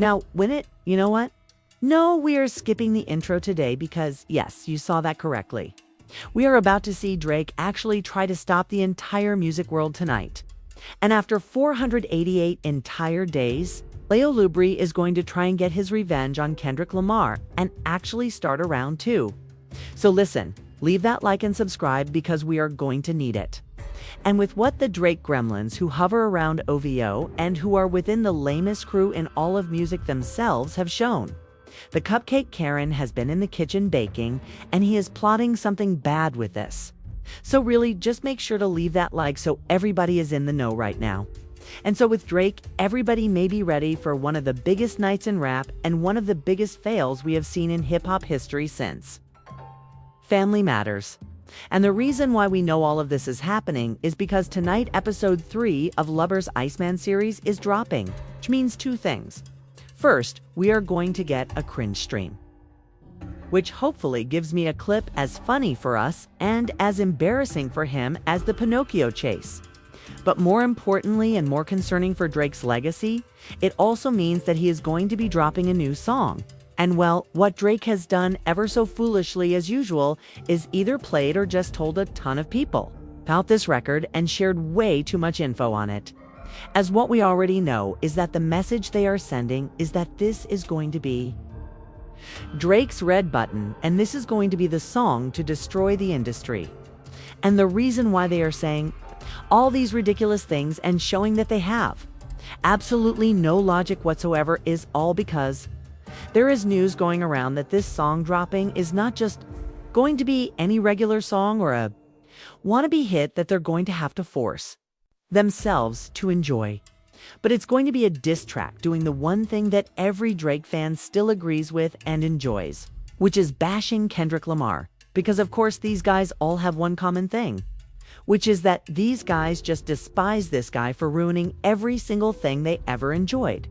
Now, you know what? No, we are skipping the intro today because, yes, you saw that correctly. We are about to see Drake actually try to stop the entire music world tonight. And after 488 entire days, Leo Lubri is going to try and get his revenge on Kendrick Lamar and actually start a round 2. So listen, leave that like and subscribe because we are going to need it. And with what the Drake gremlins who hover around OVO and who are within the lamest crew in all of music themselves have shown, the Cupcake Karen has been in the kitchen baking and he is plotting something bad with this. So really, just make sure to leave that like so everybody is in the know right now. And so with Drake, everybody may be ready for one of the biggest nights in rap and one of the biggest fails we have seen in hip-hop history since. Family matters. And the reason why we know all of this is happening is because tonight episode 3 of Lubber's Iceman series is dropping, which means two things. First, we are going to get a cringe stream, which hopefully gives me a clip as funny for us and as embarrassing for him as the Pinocchio chase. But more importantly and more concerning for Drake's legacy, it also means that he is going to be dropping a new song. And well, what Drake has done ever so foolishly as usual is either played or just told a ton of people about this record and shared way too much info on it. As what we already know is that the message they are sending is that this is going to be Drake's red button, and this is going to be the song to destroy the industry. And the reason why they are saying all these ridiculous things and showing that they have absolutely no logic whatsoever is all because there is news going around that this song dropping is not just going to be any regular song or a wannabe hit that they're going to have to force themselves to enjoy. But it's going to be a diss track doing the one thing that every Drake fan still agrees with and enjoys, which is bashing Kendrick Lamar. Because of course these guys all have one common thing, which is that these guys just despise this guy for ruining every single thing they ever enjoyed.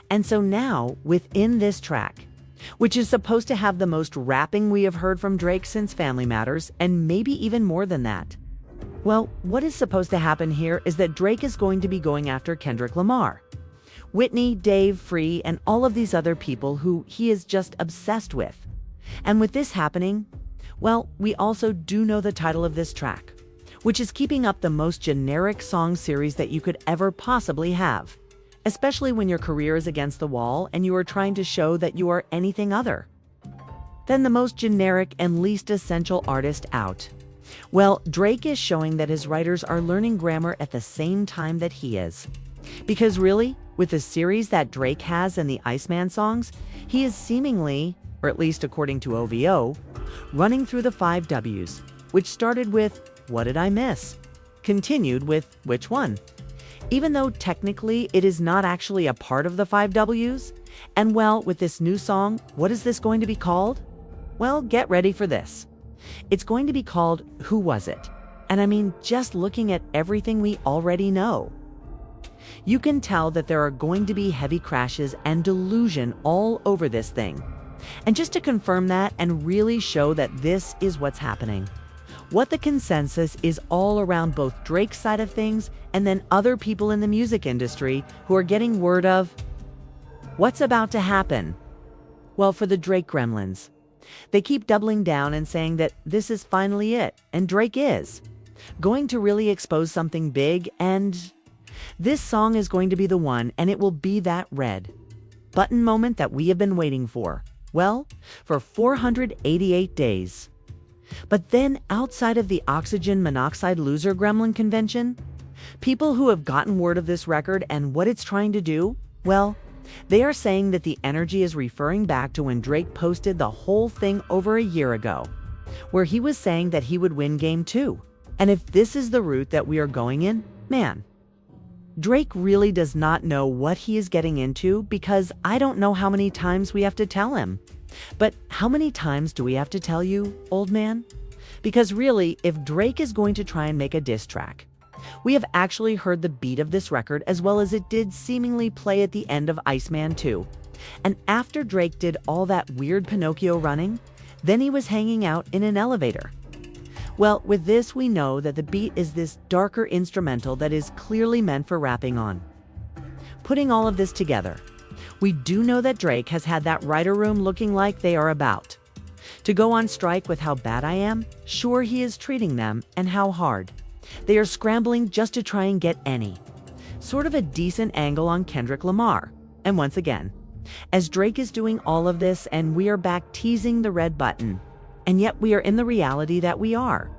And so now, within this track, which is supposed to have the most rapping we have heard from Drake since Family Matters, and maybe even more than that, well, what is supposed to happen here is that Drake is going to be going after Kendrick Lamar, Whitney, Dave, Free, and all of these other people who he is just obsessed with. And with this happening, well, we also do know the title of this track, which is keeping up the most generic song series that you could ever possibly have, especially when your career is against the wall and you are trying to show that you are anything other than the most generic and least essential artist out. Well, Drake is showing that his writers are learning grammar at the same time that he is. Because really, with the series that Drake has and the Iceman songs, he is seemingly, or at least according to OVO, running through the 5 W's, which started with, "What did I miss?" Continued with, "Which one?" Even though technically it is not actually a part of the 5 W's. And well, with this new song, what is this going to be called? Well, get ready for this. It's going to be called Who Was It? And I mean, just looking at everything we already know, you can tell that there are going to be heavy crashes and delusion all over this thing. And just to confirm that and really show that this is what's happening, what the consensus is all around both Drake's side of things and then other people in the music industry who are getting word of what's about to happen. Well, for the Drake gremlins, they keep doubling down and saying that this is finally it, and Drake is going to really expose something big, and this song is going to be the one, and it will be that red button moment that we have been waiting for, well, for 488 days. But then outside of the oxygen monoxide loser gremlin convention, people who have gotten word of this record and what it's trying to do, well, they are saying that the energy is referring back to when Drake posted the whole thing over a year ago, where he was saying that he would win game 2. And if this is the route that we are going in, man, Drake really does not know what he is getting into, because I don't know how many times we have to tell him. But how many times do we have to tell you, old man? Because really, if Drake is going to try and make a diss track, we have actually heard the beat of this record as well as it did seemingly play at the end of Iceman 2. And after Drake did all that weird Pinocchio running, then he was hanging out in an elevator. Well, with this we know that the beat is this darker instrumental that is clearly meant for rapping on. Putting all of this together, We do know that Drake has had that writer room looking like they are about to go on strike with how bad I am. Sure, he is treating them, and how hard. They are scrambling just to try and get any sort of a decent angle on Kendrick Lamar. And once again, as Drake is doing all of this and we are back teasing the red button, and yet we are in the reality that we are.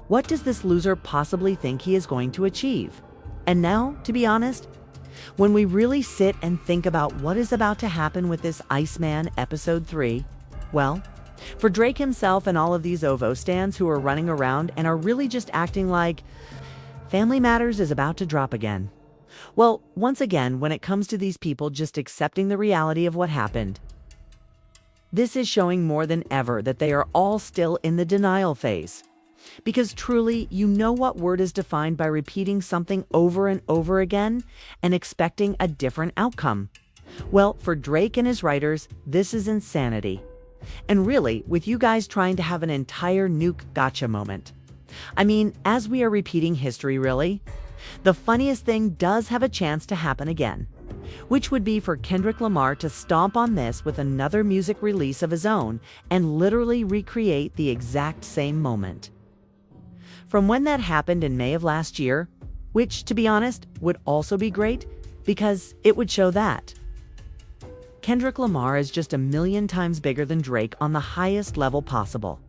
What does this loser possibly think he is going to achieve? And now, to be honest, when we really sit and think about what is about to happen with this Iceman Episode 3, well, for Drake himself and all of these OVO stans who are running around and are really just acting like Family Matters is about to drop again. Well, once again, when it comes to these people just accepting the reality of what happened, this is showing more than ever that they are all still in the denial phase. Because truly, you know what word is defined by repeating something over and over again and expecting a different outcome? Well, for Drake and his writers, this is insanity. And really, with you guys trying to have an entire nuke gotcha moment. I mean, as we are repeating history, really, the funniest thing does have a chance to happen again, which would be for Kendrick Lamar to stomp on this with another music release of his own and literally recreate the exact same moment from when that happened in May of last year, which, to be honest, would also be great because it would show that Kendrick Lamar is just a million times bigger than Drake on the highest level possible.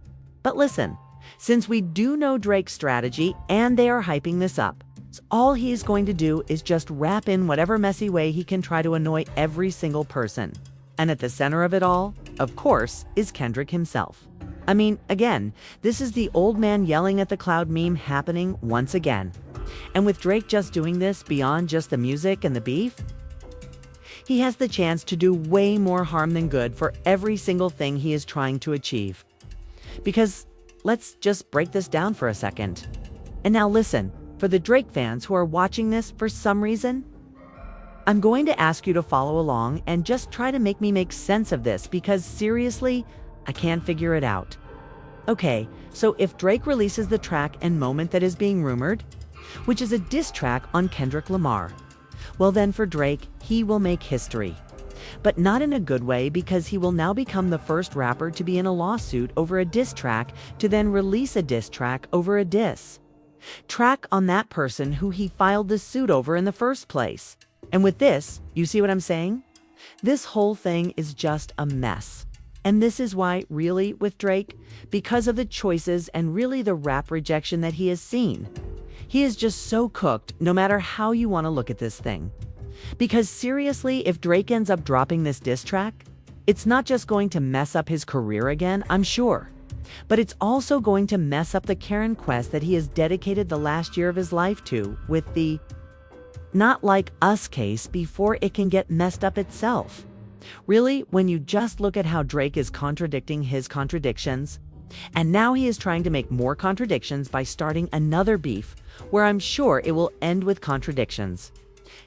But listen, since we do know Drake's strategy and they are hyping this up, so all he is going to do is just rap in whatever messy way he can try to annoy every single person. And at the center of it all, of course, is Kendrick himself. I mean, again, this is the old man yelling at the cloud meme happening once again. And with Drake just doing this beyond just the music and the beef, he has the chance to do way more harm than good for every single thing he is trying to achieve. Because let's just break this down for a second. And now listen, for the Drake fans who are watching this for some reason, I'm going to ask you to follow along and just try to make me make sense of this because seriously, I can't figure it out. Okay, so if Drake releases the track and moment that is being rumored, which is a diss track on Kendrick Lamar, well then for Drake, he will make history. But not in a good way because he will now become the first rapper to be in a lawsuit over a diss track to then release a diss track over a diss track on that person who he filed the suit over in the first place. And with this, you see what I'm saying? This whole thing is just a mess. And this is why, really, with Drake, because of the choices and really the rap rejection that he has seen, he is just so cooked no matter how you want to look at this thing. Because seriously, if Drake ends up dropping this diss track, it's not just going to mess up his career again, I'm sure, but it's also going to mess up the Karen quest that he has dedicated the last year of his life to with the Not Like Us case before it can get messed up itself. Really, when you just look at how Drake is contradicting his contradictions, and now he is trying to make more contradictions by starting another beef, where I'm sure it will end with contradictions.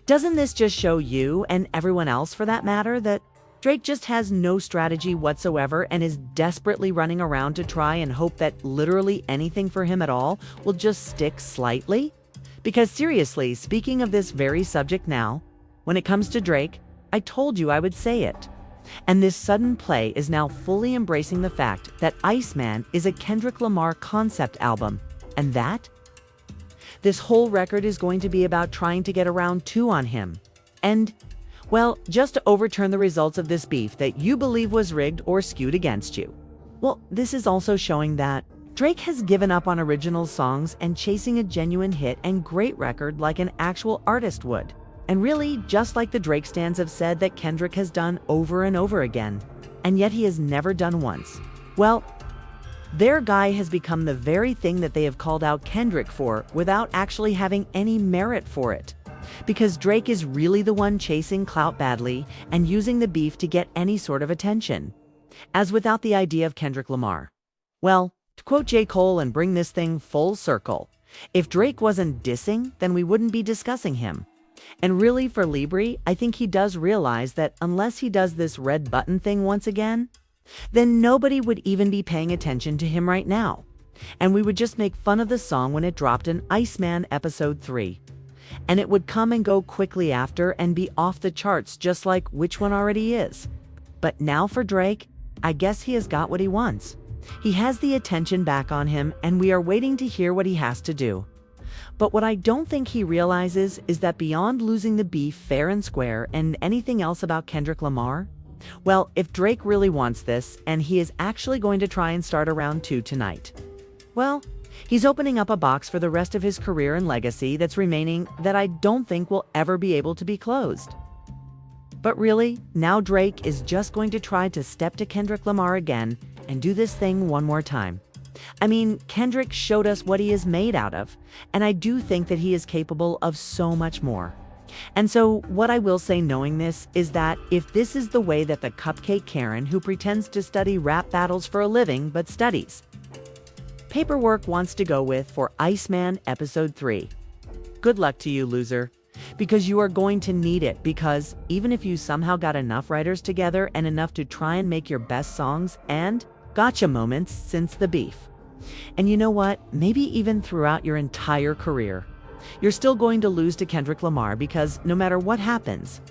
Doesn't this just show you, and everyone else for that matter, that Drake just has no strategy whatsoever and is desperately running around to try and hope that literally anything for him at all will just stick slightly? Because seriously, speaking of this very subject now, when it comes to Drake, I told you I would say it. And this sudden play is now fully embracing the fact that Iceman is a Kendrick Lamar concept album, and that this whole record is going to be about trying to get around two on him. And, well, just to overturn the results of this beef that you believe was rigged or skewed against you. Well, this is also showing that Drake has given up on original songs and chasing a genuine hit and great record like an actual artist would. And really, just like the Drake stans have said that Kendrick has done over and over again, and yet he has never done once. Well, their guy has become the very thing that they have called out Kendrick for without actually having any merit for it. Because Drake is really the one chasing clout badly and using the beef to get any sort of attention. As without the idea of Kendrick Lamar. Well, to quote J. Cole and bring this thing full circle, if Drake wasn't dissing, then we wouldn't be discussing him. And really for Libri, I think he does realize that unless he does this red button thing once again, then nobody would even be paying attention to him right now. And we would just make fun of the song when it dropped in Iceman Episode 3. and it would come and go quickly after and be off the charts just like which one already is. But now for Drake, I guess he has got what he wants. He has the attention back on him, and we are waiting to hear what he has to do. But what I don't think he realizes is that beyond losing the beef fair and square and anything else about Kendrick Lamar, well, if Drake really wants this, and he is actually going to try and start a round 2 tonight, well, he's opening up a box for the rest of his career and legacy that's remaining that I don't think will ever be able to be closed. But really, now Drake is just going to try to step to Kendrick Lamar again and do this thing one more time. I mean, Kendrick showed us what he is made out of, and I do think that he is capable of so much more. And so what I will say knowing this is that if this is the way that the cupcake Karen who pretends to study rap battles for a living but studies paperwork wants to go with for Iceman Episode 3, good luck to you, loser. Because you are going to need it, because even if you somehow got enough writers together and enough to try and make your best songs and gotcha moments since the beef, and you know what, maybe even throughout your entire career, you're still going to lose to Kendrick Lamar because no matter what happens,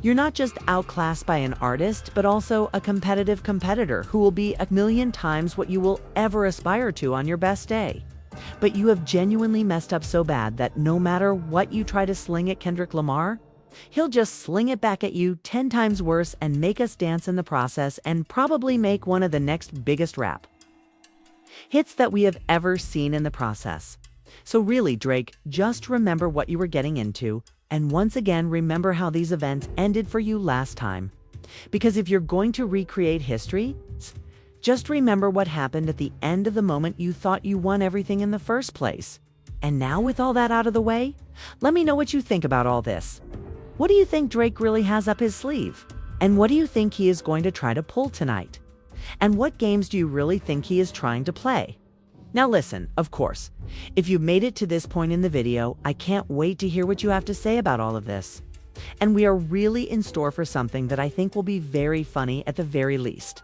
you're not just outclassed by an artist, but also a competitive competitor who will be a million times what you will ever aspire to on your best day. But you have genuinely messed up so bad that no matter what you try to sling at Kendrick Lamar, he'll just sling it back at you 10 times worse and make us dance in the process and probably make one of the next biggest rap hits that we have ever seen in the process. So really, Drake, just remember what you were getting into, and once again remember how these events ended for you last time. Because if you're going to recreate history, just remember what happened at the end of the moment you thought you won everything in the first place. And now with all that out of the way, let me know what you think about all this. What do you think Drake really has up his sleeve? And what do you think he is going to try to pull tonight? And what games do you really think he is trying to play? Now listen, of course, if you made it to this point in the video, I can't wait to hear what you have to say about all of this. And we are really in store for something that I think will be very funny at the very least.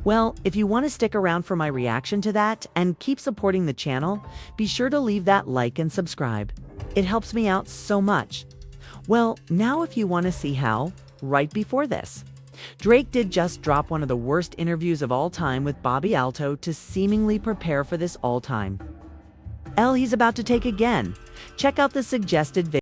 Well, if you want to stick around for my reaction to that and keep supporting the channel, be sure to leave that like and subscribe. It helps me out so much. Well, now if you want to see how, right before this, Drake did just drop one of the worst interviews of all time with Bobby Alto to seemingly prepare for this all-time L he's about to take again. Check out the suggested video.